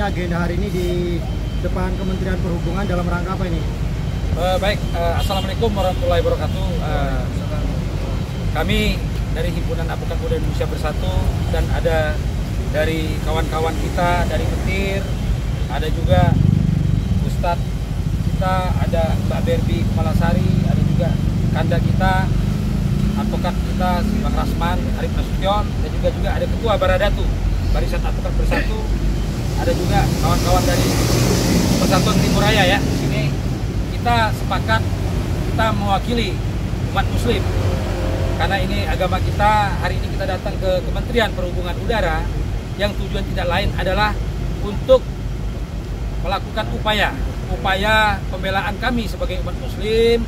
ini agenda hari ini di depan Kementerian Perhubungan dalam rangka apa ini? Assalamualaikum warahmatullahi wabarakatuh. Kami dari Himpunan Advokat Muda Indonesia Bersatu dan ada dari kawan-kawan kita dari Petir, ada juga Ustadz kita, ada Mbak Berbi Kemalasari, ada juga Kanda kita, advokat kita Bang Rasman, Arif Nasution, dan juga ada Ketua Baradatu, Barisan Advokat Bersatu, ada juga kawan-kawan dari Persatuan Timur Raya ya. Di sini kita sepakat kita mewakili umat Muslim karena ini agama kita. Hari ini kita datang ke Kementerian Perhubungan Udara yang tujuan tidak lain adalah untuk melakukan upaya pembelaan kami sebagai umat Muslim,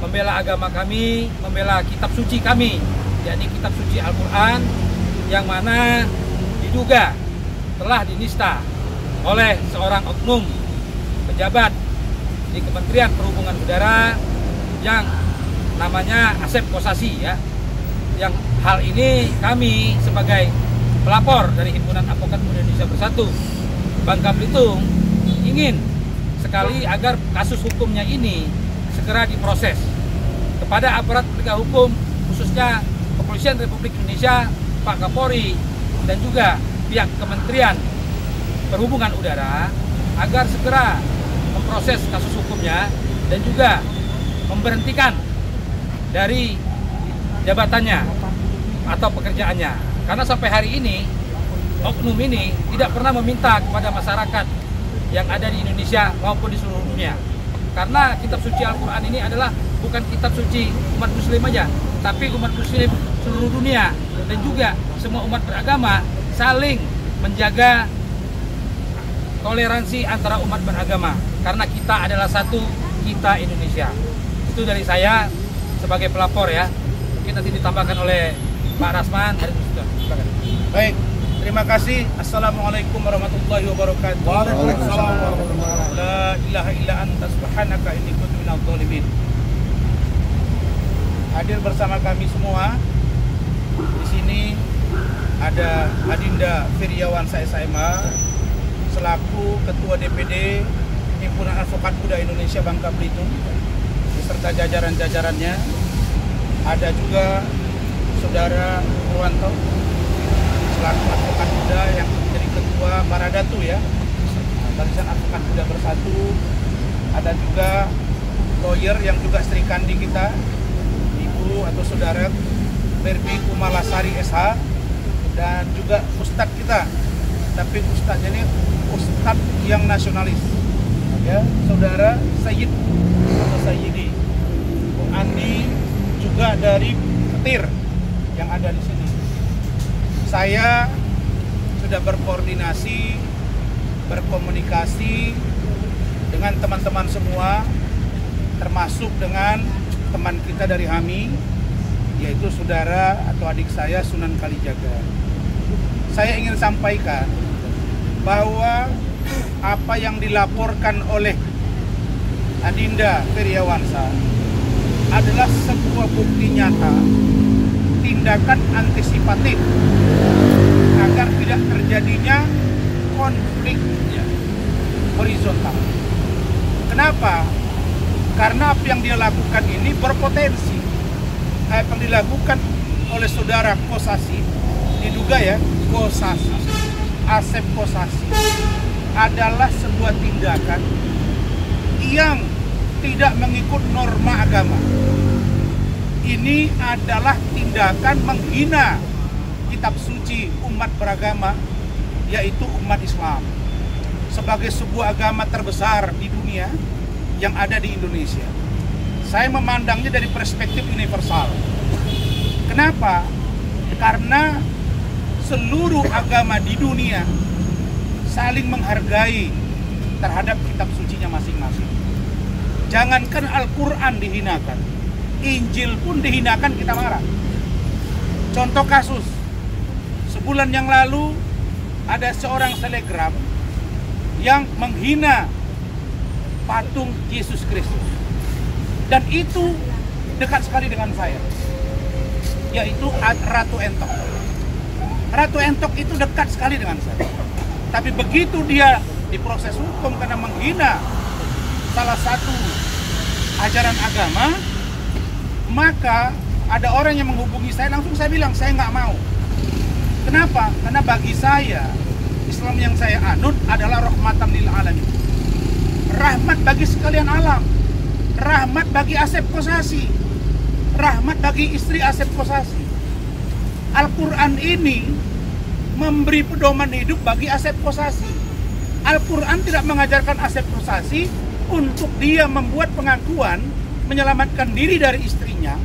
membela agama kami, membela kitab suci kami, yakni kitab suci Al-Quran, yang mana diduga telah dinista oleh seorang oknum pejabat di Kementerian Perhubungan Udara yang namanya Asep Kosasi ya. Yang hal ini kami sebagai pelapor dari Himpunan Advokat Muda Indonesia Bersatu Bangka Belitung ingin sekali agar kasus hukumnya ini segera diproses kepada aparat penegak hukum, khususnya Kepolisian Republik Indonesia, Pak Kapolri, dan juga pihak Kementerian Perhubungan Udara agar segera memproses kasus hukumnya dan juga memberhentikan dari jabatannya atau pekerjaannya. Karena sampai hari ini oknum ini tidak pernah meminta kepada masyarakat yang ada di Indonesia maupun di seluruh dunia. Karena kitab suci Al-Quran ini adalah bukan kitab suci umat Muslim aja, tapi umat Muslim seluruh dunia dan juga semua umat beragama saling menjaga toleransi antara umat beragama. Karena kita adalah satu, kita Indonesia. Itu dari saya sebagai pelapor ya. Mungkin nanti ditambahkan oleh Pak Rasman. Baik, terima kasih. Assalamualaikum warahmatullahi wabarakatuh. Waalaikumsalam warahmatullahi wabarakatuh. La ilaha illa anta subhanaka inni kuntu minadh dhalimin. Hadir bersama kami semua di sini ada Adinda Firyawansa SMA selaku Ketua DPD Himpunan Advokat Muda Indonesia Bangka Belitung beserta jajaran-jajarannya. Ada juga Saudara Purwanto selaku advokat muda yang menjadi Ketua Baradatu ya, Barisan Advokat Muda Bersatu. Ada juga lawyer yang juga Sri Kandi kita, Ibu atau Saudara Berbi Kumalasari SH, dan juga Ustadz kita, tapi Ustadznya ini Ustadz yang nasionalis ya, Saudara Sayyid atau Sayyidi Bu Andi juga dari Petir yang ada di sini. Saya sudah berkoordinasi, berkomunikasi dengan teman-teman semua, termasuk dengan teman kita dari HAMI, yaitu saudara atau adik saya Sunan Kalijaga. Saya ingin sampaikan bahwa apa yang dilaporkan oleh Adinda Firyawansa adalah sebuah bukti nyata tindakan antisipatif agar tidak terjadinya konflik horizontal. Kenapa? Karena apa yang dia lakukan ini berpotensi. Apa yang dilakukan oleh saudara Kosasi, diduga ya, Kosasi, Asep Kosasi, adalah sebuah tindakan yang tidak mengikut norma agama. Ini adalah tindakan menghina kitab suci umat beragama, yaitu umat Islam, sebagai sebuah agama terbesar di dunia yang ada di Indonesia. Saya memandangnya dari perspektif universal. Kenapa? Karena seluruh agama di dunia saling menghargai terhadap kitab sucinya masing-masing. Jangankan Al-Quran dihinakan, Injil pun dihinakan, kita marah. Contoh kasus, sebulan yang lalu ada seorang selegram yang menghina patung Yesus Kristus, dan itu dekat sekali dengan saya, yaitu Ratu Entok. Ratu Entok itu dekat sekali dengan saya. Tapi begitu dia diproses hukum karena menghina salah satu ajaran agama, maka ada orang yang menghubungi saya, langsung saya bilang saya nggak mau. Kenapa? Karena bagi saya Islam yang saya anut adalah rahmatan lil alamin, rahmat bagi sekalian alam, rahmat bagi Asep Kosasi, rahmat bagi istri Asep Kosasi. Al-Quran ini memberi pedoman hidup bagi Asep Kosasi. Al-Quran tidak mengajarkan Asep Kosasi untuk dia membuat pengakuan menyelamatkan diri dari istrinya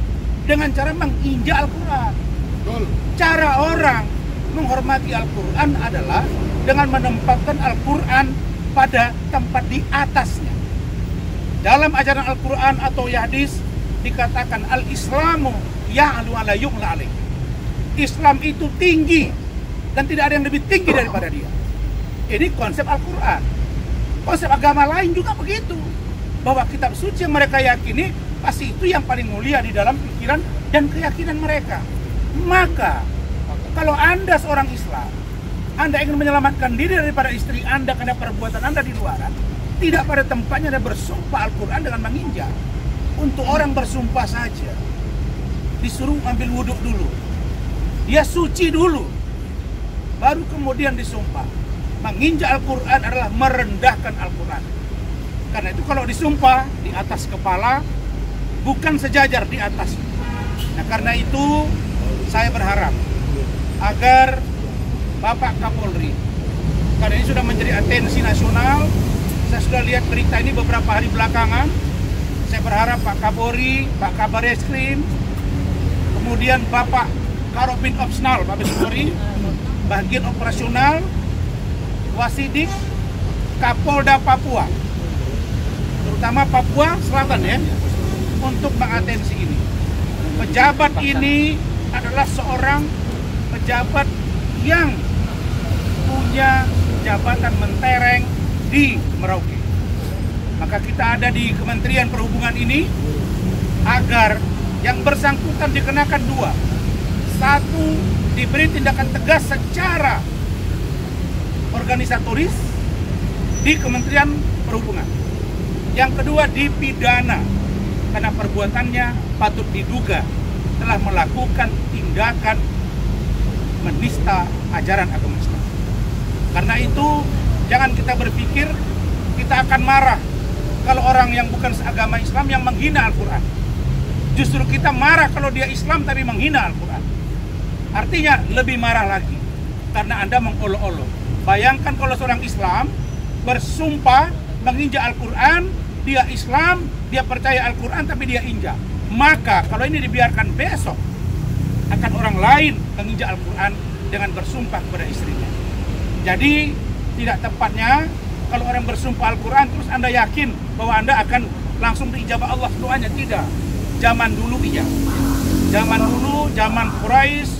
dengan cara menginjak Al-Quran. Cara orang menghormati Al-Quran adalah dengan menempatkan Al-Quran pada tempat di atasnya. Dalam ajaran Al-Quran atau hadis dikatakan Al-Islamu ya'lu ala yu'la alaih. Islam itu tinggi dan tidak ada yang lebih tinggi daripada dia. Ini konsep Al-Quran. Konsep agama lain juga begitu, bahwa kitab suci yang mereka yakini pasti itu yang paling mulia di dalam pikiran dan keyakinan mereka. Maka kalau Anda seorang Islam, Anda ingin menyelamatkan diri daripada istri Anda karena perbuatan Anda di luaran, tidak pada tempatnya Anda bersumpah Al-Quran dengan menginjak. Untuk orang bersumpah saja disuruh ambil wudhu dulu, dia suci dulu, baru kemudian disumpah. Menginjak Al-Quran adalah merendahkan Al-Quran. Karena itu kalau disumpah di atas kepala, bukan sejajar di atas. Nah karena itu saya berharap agar Bapak Kapolri, karena ini sudah menjadi atensi nasional, saya sudah lihat berita ini beberapa hari belakangan, saya berharap Pak Kapolri, Pak Kabar Eskrim, kemudian Bapak Karobin Opsnal, Bapak Kapolri, bagian operasional, Wasidik, Kapolda Papua, terutama Papua Selatan ya, untuk mengatensi ini. Pejabat ini adalah seorang pejabat yang punya jabatan mentereng di Merauke. Maka kita ada di Kementerian Perhubungan ini agar yang bersangkutan dikenakan dua. Satu, diberi tindakan tegas secara organisatoris di Kementerian Perhubungan. Yang kedua, dipidana karena perbuatannya patut diduga telah melakukan tindakan menista ajaran agama Islam. Karena itu jangan kita berpikir kita akan marah kalau orang yang bukan seagama Islam yang menghina Al-Quran. Justru kita marah kalau dia Islam tapi menghina Al-Quran. Artinya lebih marah lagi karena Anda mengolok-olok. Bayangkan kalau seorang Islam bersumpah menginjak Al-Quran, dia Islam, dia percaya Al-Quran tapi dia injak. Maka kalau ini dibiarkan besok, akan orang lain menginjak Al-Quran dengan bersumpah kepada istrinya. Jadi tidak tepatnya kalau orang bersumpah Al-Quran terus Anda yakin bahwa Anda akan langsung diijabah Allah doanya. Tidak. Zaman dulu iya. Zaman dulu, zaman Quraisy,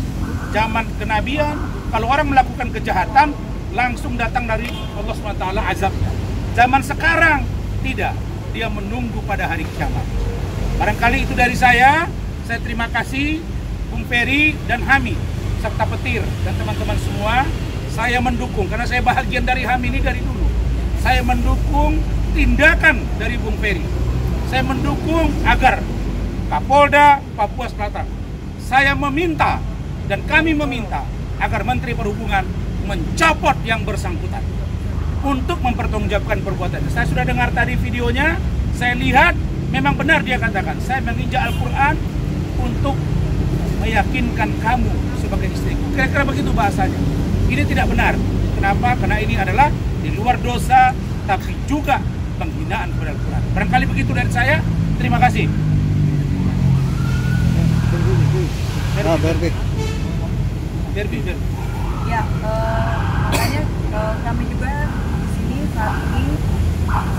zaman kenabian, kalau orang melakukan kejahatan langsung datang dari Allah SWT azabnya. Zaman sekarang tidak, dia menunggu pada hari kiamat. Barangkali itu dari saya terima kasih Bung Ferry dan Hami serta Petir dan teman-teman semua. Saya mendukung karena saya bahagian dari Hami ini dari dulu. Saya mendukung tindakan dari Bung Ferry. Saya mendukung agar Kapolda Papua Selatan. Saya meminta dan kami meminta agar Menteri Perhubungan mencopot yang bersangkutan untuk mempertanggungjawabkan perbuatannya. Saya sudah dengar tadi videonya, saya lihat memang benar dia katakan, saya menginjak Al-Quran untuk meyakinkan kamu sebagai istriku. Kira-kira begitu bahasanya. Ini tidak benar. Kenapa? Karena ini adalah di luar dosa, tapi juga penghinaan kepada Al-Quran. Barangkali begitu dari saya. Terima kasih. Berbi. Ya, makanya kami juga di sini saat ini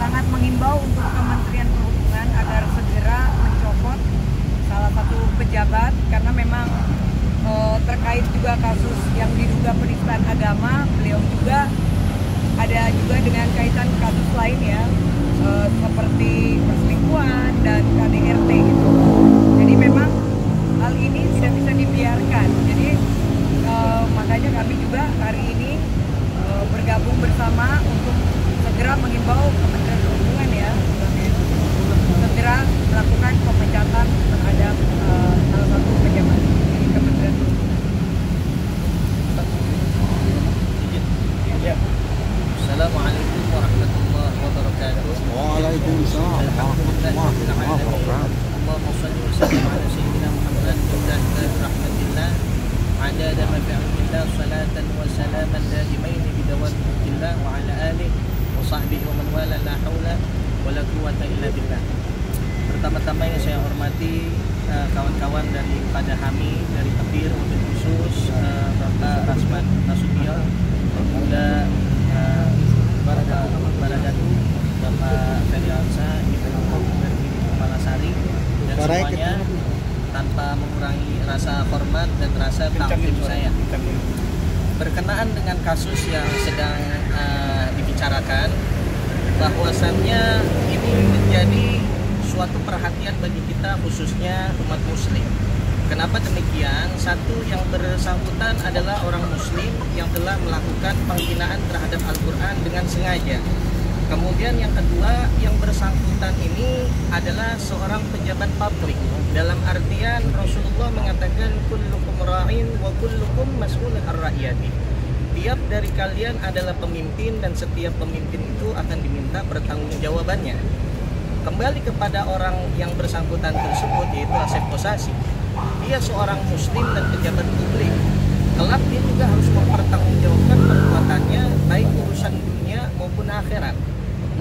sangat mengimbau untuk Kementerian Perhubungan agar segera mencopot salah satu pejabat karena memang terkait juga kasus yang diduga penistaan agama, beliau juga ada juga dengan kaitan kasus lain ya, seperti perselingkuhan dan KDRT gitu. Jadi memang hal ini tidak bisa dibiarkan. Jadi makanya kami juga hari ini bergabung Pertama-tama yang saya hormati kawan-kawan daripada HAMI, dari Petir, mobil khusus, Bapak Rasman Nasution, Pemuda, Bapak Baradatu, Bapak Ferry Alsa, Ibu dari Kepala Sari, dan semuanya tanpa mengurangi rasa hormat dan rasa takdim saya. Berkenaan dengan kasus yang sedang dibicarakan, bahwasannya ini menjadi suatu perhatian bagi kita, khususnya umat muslim. Kenapa demikian? Satu, yang bersangkutan adalah orang muslim yang telah melakukan penghinaan terhadap Al-Quran dengan sengaja. Kemudian yang kedua, yang bersangkutan ini adalah seorang pejabat publik. Dalam artian Rasulullah mengatakan kullukum ra'in wa kullukum mas'ulun ar-ra'iyati. Tiap dari kalian adalah pemimpin dan setiap pemimpin itu akan diminta pertanggungjawabannya. Kembali kepada orang yang bersangkutan tersebut, yaitu Asep Kosasi. Dia seorang muslim dan pejabat publik. Kelak dia juga harus mempertanggungjawabkan perbuatannya, baik urusan dunia maupun akhirat.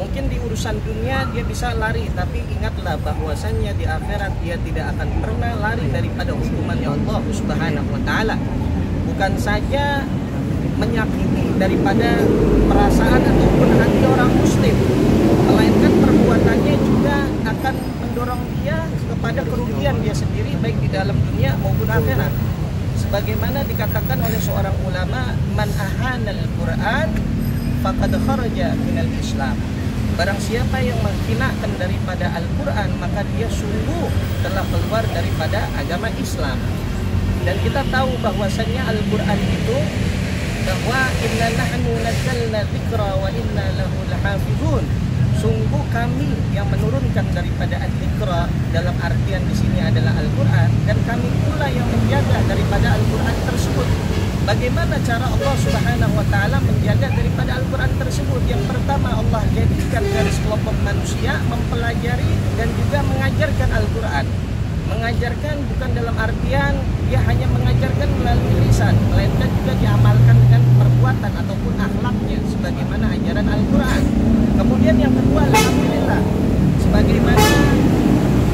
Mungkin di urusan dunia dia bisa lari, tapi ingatlah bahwasannya di akhirat dia tidak akan pernah lari daripada hukumannya Allah Subhanahu wa Ta'ala. Bukan saja menyakiti daripada perasaan ataupun hati orang muslim, melainkan perbuatannya juga akan mendorong dia kepada kerugian dia sendiri, baik di dalam dunia maupun akhirat. Sebagaimana dikatakan oleh seorang ulama, man ahana al-Quran faqad kharaja minal Islam. Barang siapa yang menghinakan daripada Al-Quran, maka dia sungguh telah keluar daripada agama Islam. Dan kita tahu bahwasannya Al-Quran itu, bahwa inna nahnu nazzalna dzikra wa inna lahu lahafizun. Sungguh kami yang menurunkan daripada al-dzikra, dalam artian di sini adalah Al-Quran, dan kami pula yang menjaga daripada Al-Quran tersebut. Bagaimana cara Allah Subhanahu wa Ta'ala menjaga daripada Al-Quran tersebut? Yang pertama, Allah jadikan garis kelompok manusia mempelajari dan juga mengajarkan Al-Quran. Mengajarkan bukan dalam artian dia hanya mengajarkan melalui lisan, melainkan juga diamalkan dengan perbuatan ataupun akhlaknya sebagaimana ajaran Al-Quran. Kemudian yang kedua, alhamdulillah, sebagaimana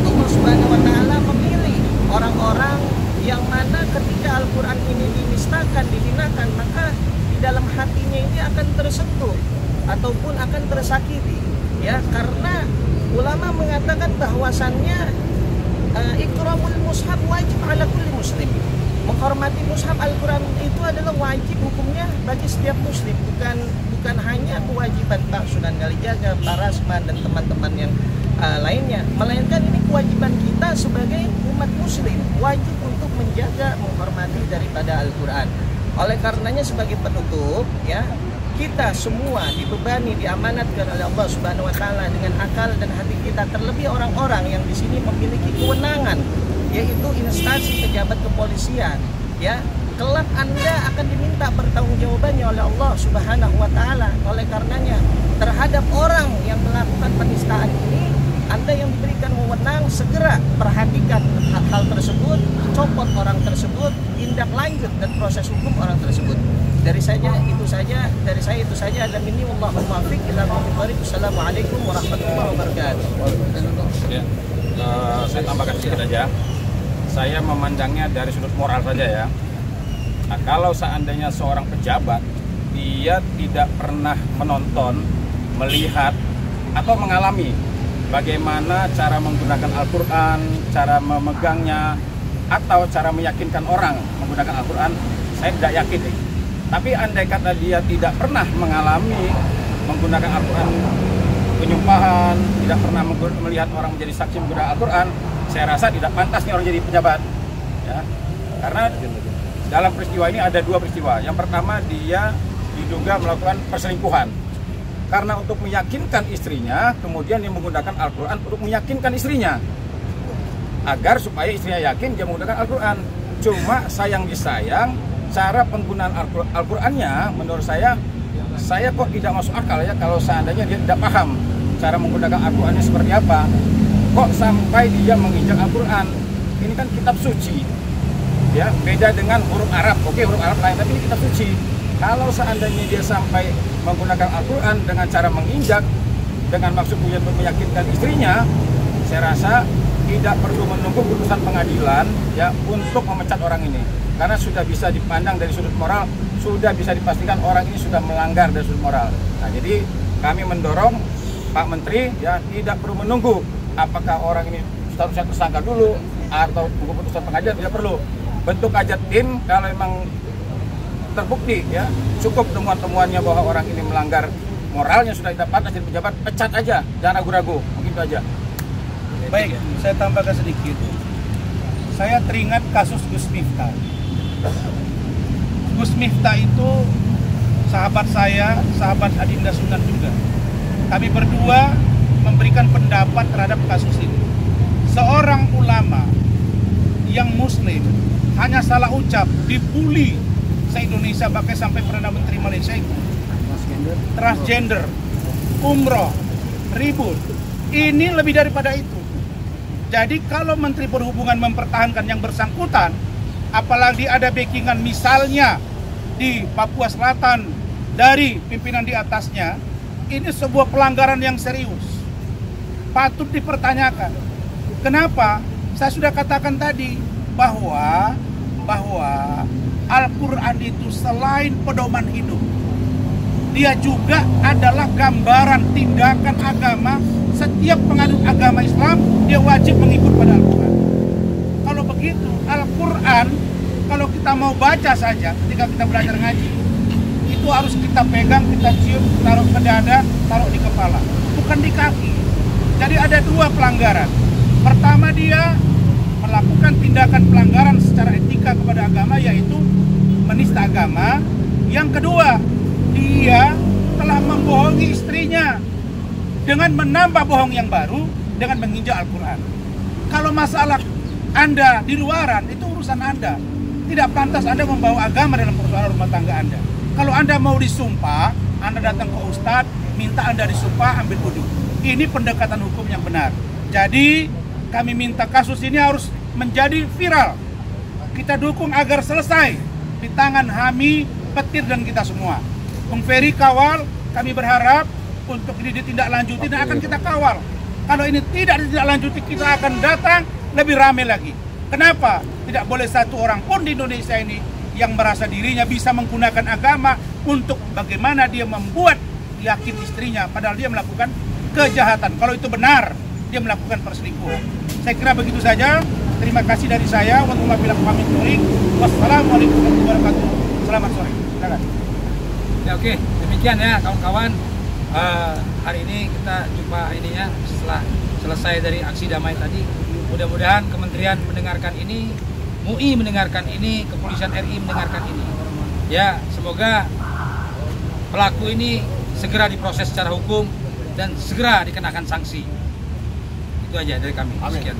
Allah Subhanahu wa Ta'ala memilih orang-orang yang mana ketika Al-Quran ini dinistakan, dihinakan, maka di dalam hatinya ini akan tersentuh ataupun akan tersakiti, ya, karena ulama mengatakan bahwasannya ikramul mushaf wajib ala kulli muslim. Menghormati mushaf Al-Quran itu adalah wajib hukumnya bagi setiap muslim, bukan hanya kewajiban Pak Sunan Kalijaga, Pak Rasman dan teman-teman yang lainnya, melainkan ini kewajiban kita sebagai umat muslim, wajib untuk menjaga, menghormati daripada Al-Quran. Oleh karenanya sebagai penutup, ya, kita semua dibebani, diamanatkan oleh Allah Subhanahu wa Ta'ala dengan akal dan hati kita, terlebih orang-orang yang di sini memiliki kewenangan, yaitu instansi pejabat kepolisian, ya. Kelak Anda akan diminta pertanggungjawabannya oleh Allah Subhanahu wa Ta'ala. Oleh karenanya terhadap orang yang melakukan penistaan ini, Anda yang diberikan wewenang segera perhatikan hal tersebut, copot orang tersebut, tindak lanjut dan proses hukum orang tersebut. Dari saya itu saja. Dan ini wallahu muwaffiq ila aqwamit thoriq. Assalamualaikum warahmatullahi wabarakatuh. Ya, saya tambahkan sedikit aja. Saya memandangnya dari sudut moral saja, ya. Nah, kalau seandainya seorang pejabat dia tidak pernah menonton, melihat atau mengalami bagaimana cara menggunakan Al-Quran, cara memegangnya, atau cara meyakinkan orang menggunakan Al-Quran, saya tidak yakin. Tapi andai kata dia tidak pernah mengalami menggunakan Al-Quran, penyumpahan, tidak pernah melihat orang menjadi saksi menggunakan Al-Quran, saya rasa tidak pantas nih orang jadi pejabat, ya. Karena dalam peristiwa ini ada dua peristiwa. Yang pertama, dia diduga melakukan perselingkuhan. Karena untuk meyakinkan istrinya, kemudian dia menggunakan Al-Quran untuk meyakinkan istrinya, agar supaya istrinya yakin dia menggunakan Al-Quran. Cuma sayang disayang, cara penggunaan Al-Qurannya menurut saya kok tidak masuk akal, ya. Kalau seandainya dia tidak paham cara menggunakan Al-Qurannya seperti apa, kok sampai dia menginjak Al-Quran. Ini kan kitab suci, ya, beda dengan huruf Arab. Oke, huruf Arab lain, tapi ini kitab suci. Kalau seandainya dia sampai menggunakan Al-Quran dengan cara menginjak, dengan maksud meyakinkan istrinya, saya rasa tidak perlu menunggu putusan pengadilan ya untuk memecat orang ini, karena sudah bisa dipandang dari sudut moral, sudah bisa dipastikan orang ini sudah melanggar dari sudut moral. Nah, jadi kami mendorong Pak Menteri ya tidak perlu menunggu apakah orang ini statusnya tersangka dulu atau tunggu putusan pengadilan, tidak perlu. Bentuk aja tim kalau memang terbukti ya cukup temuan-temuannya bahwa orang ini melanggar moralnya sudah tidak pantas jadi pejabat, pecat aja, jangan ragu-ragu, begitu aja. Baik, saya tambahkan sedikit. Saya teringat kasus Gus Miftah. Gus Miftah itu sahabat saya, sahabat Adinda Sunan juga. Kami berdua memberikan pendapat terhadap kasus ini. Seorang ulama yang muslim hanya salah ucap, dibully se-Indonesia, bahkan sampai Perdana Menteri Malaysia itu transgender, umroh, ribut. Ini lebih daripada itu. Jadi kalau Menteri Perhubungan mempertahankan yang bersangkutan, apalagi ada backingan misalnya di Papua Selatan dari pimpinan di atasnya, ini sebuah pelanggaran yang serius. Patut dipertanyakan. Kenapa? Saya sudah katakan tadi bahwa Al-Quran itu selain pedoman hidup, dia juga adalah gambaran tindakan agama. Setiap penganut agama Islam, dia wajib mengikut pada Al-Quran. Kalau begitu, Al-Quran, kalau kita mau baca saja, ketika kita belajar ngaji, itu harus kita pegang, kita cium, taruh ke dada, taruh di kepala, bukan di kaki. Jadi ada dua pelanggaran. Pertama, dia melakukan tindakan pelanggaran secara etika kepada agama, yaitu menista agama. Yang kedua, dia telah membohongi istrinya dengan menambah bohong yang baru dengan menginjak Al-Quran. Kalau masalah Anda di luaran, itu urusan Anda. Tidak pantas Anda membawa agama dalam persoalan rumah tangga Anda. Kalau Anda mau disumpah, Anda datang ke Ustadz, minta Anda disumpah, ambil wudhu. Ini pendekatan hukum yang benar. Jadi kami minta kasus ini harus menjadi viral. Kita dukung agar selesai di tangan HAMI, Petir, dan kita semua. Bung Ferry kawal, kami berharap untuk ini ditindaklanjuti dan akan kita kawal. Kalau ini tidak ditindaklanjuti, kita akan datang lebih ramai lagi. Kenapa? Tidak boleh satu orang pun di Indonesia ini yang merasa dirinya bisa menggunakan agama untuk bagaimana dia membuat yakin istrinya, padahal dia melakukan kejahatan. Kalau itu benar, dia melakukan perselingkuhan. Saya kira begitu saja. Terima kasih dari saya. Wassalamualaikum warahmatullahi wabarakatuh. Selamat sore. Silakan. Ya, oke, demikian ya kawan-kawan. Hari ini kita jumpa ininya setelah selesai dari aksi damai tadi. Mudah-mudahan kementerian mendengarkan ini, MUI mendengarkan ini, kepolisian RI mendengarkan ini. Ya, semoga pelaku ini segera diproses secara hukum dan segera dikenakan sanksi. Itu aja dari kami. Sekian.